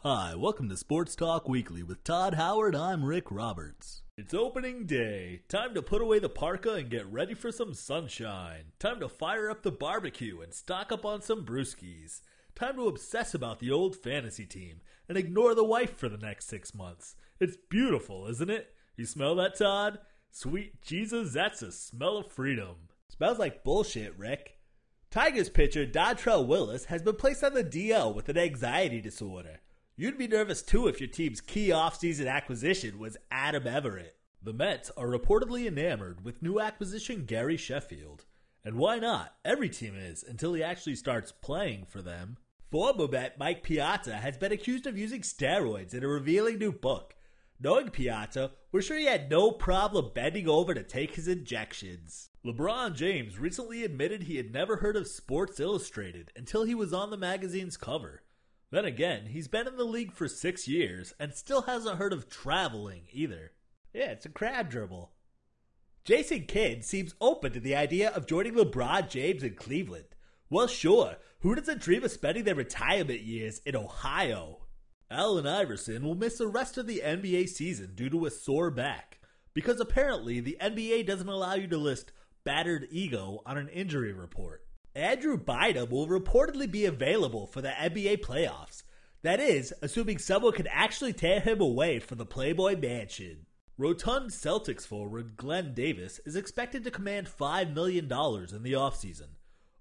Hi, welcome to Sports Talk Weekly with Todd Howard. I'm Rick Roberts. It's opening day. Time to put away the parka and get ready for some sunshine. Time to fire up the barbecue and stock up on some brewskis. Time to obsess about the old fantasy team and ignore the wife for the next 6 months. It's beautiful, isn't it? You smell that, Todd? Sweet Jesus, that's a smell of freedom. Smells like bullshit, Rick. Tigers pitcher Dontrelle Willis has been placed on the DL with an anxiety disorder. You'd be nervous too if your team's key offseason acquisition was Adam Everett. The Mets are reportedly enamored with new acquisition Gary Sheffield. And why not? Every team is, until he actually starts playing for them. Former Met Mike Piazza has been accused of using steroids in a revealing new book. Knowing Piazza, we're sure he had no problem bending over to take his injections. LeBron James recently admitted he had never heard of Sports Illustrated until he was on the magazine's cover. Then again, he's been in the league for 6 years and still hasn't heard of traveling either. Yeah, it's a crab dribble. Jason Kidd seems open to the idea of joining LeBron James in Cleveland. Well, sure, who doesn't dream of spending their retirement years in Ohio? Allen Iverson will miss the rest of the NBA season due to a sore back, because apparently the NBA doesn't allow you to list battered ego on an injury report. Andrew Bynum will reportedly be available for the NBA playoffs. That is, assuming someone can actually tear him away from the Playboy Mansion. Rotund Celtics forward Glen is expected to command $5 million in the offseason,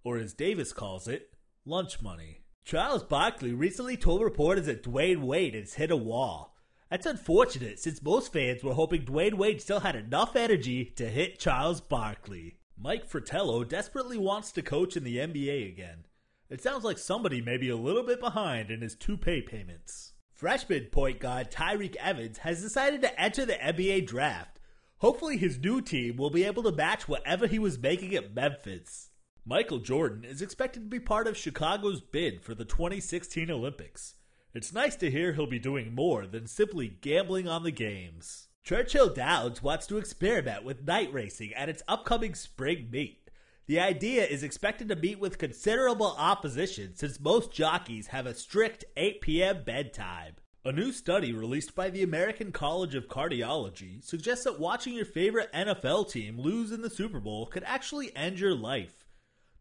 or as Davis calls it, lunch money. Charles Barkley recently told reporters that Dwayne Wade has hit a wall. That's unfortunate since most fans were hoping Dwayne Wade still had enough energy to hit Charles Barkley. Mike Fratello desperately wants to coach in the NBA again. It sounds like somebody may be a little bit behind in his toupee payments. Freshman point guard Tyreke has decided to enter the NBA draft. Hopefully his new team will be able to match whatever he was making at Memphis. Michael Jordan is expected to be part of Chicago's bid for the 2016 Olympics. It's nice to hear he'll be doing more than simply gambling on the games. Churchill Downs wants to experiment with night racing at its upcoming spring meet. The idea is expected to meet with considerable opposition since most jockeys have a strict 8 p.m. bedtime. A new study released by the American College of Cardiology suggests that watching your favorite NFL team lose in the Super Bowl could actually end your life.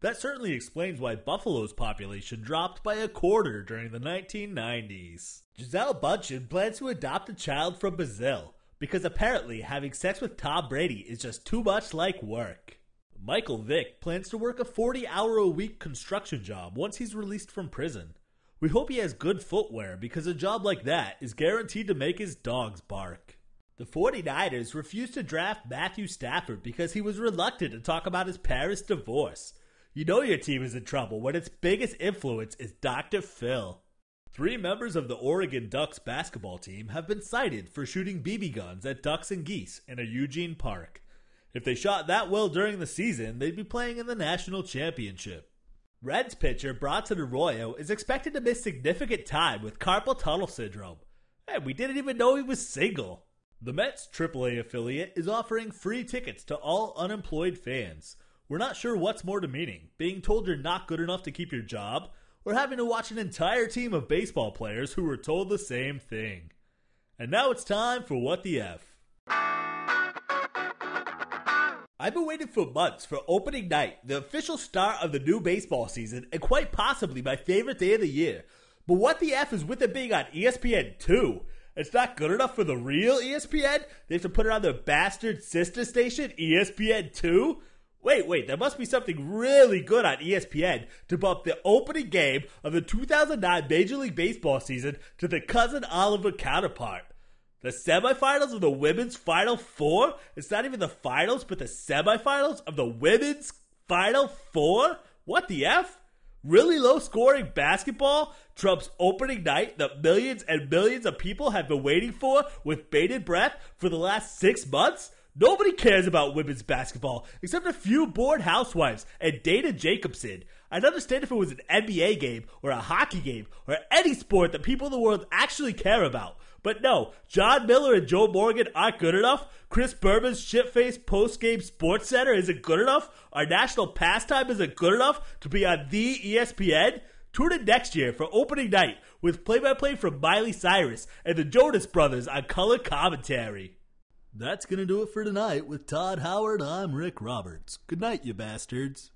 That certainly explains why Buffalo's population dropped by a quarter during the 1990s. Gisele Bündchen plans to adopt a child from Brazil, because apparently having sex with Tom Brady is just too much like work. Michael Vick plans to work a 40-hour-a-week construction job once he's released from prison. We hope he has good footwear because a job like that is guaranteed to make his dogs bark. The 49ers refused to draft Matthew Stafford because he was reluctant to talk about his parents' divorce. You know your team is in trouble when its biggest influence is Dr. Phil. 3 members of the Oregon Ducks basketball team have been cited for shooting BB guns at ducks and geese in a Eugene park. If they shot that well during the season, they'd be playing in the national championship. Reds pitcher Bronson Arroyo is expected to miss significant time with carpal tunnel syndrome. Hey, we didn't even know he was single. The Mets AAA affiliate is offering free tickets to all unemployed fans. We're not sure what's more demeaning, being told you're not good enough to keep your job, or having to watch an entire team of baseball players who were told the same thing. And now it's time for What the F. I've been waiting for months for opening night, the official start of the new baseball season, and quite possibly my favorite day of the year. But what the F is with it being on ESPN 2? It's not good enough for the real ESPN? They have to put it on their bastard sister station, ESPN 2? Wait, there must be something really good on ESPN to bump the opening game of the 2009 Major League Baseball season to the Cousin Oliver counterpart. The semifinals of the Women's Final Four? It's not even the finals, but the semifinals of the Women's Final Four? What the F? Really low-scoring basketball trumps opening night that millions and millions of people have been waiting for with bated breath for the last 6 months? Nobody cares about women's basketball except a few bored housewives and Dana Jacobson. I'd understand if it was an NBA game or a hockey game or any sport that people in the world actually care about. But no, John Miller and Joe Morgan aren't good enough. Chris Berman's shit-faced post-game sports center isn't good enough. Our national pastime isn't good enough to be on the ESPN. Tune in next year for opening night with play-by-play from Miley Cyrus and the Jonas Brothers on color commentary. That's going to do it for tonight. With Todd Howard, I'm Rick Roberts. Good night, you bastards.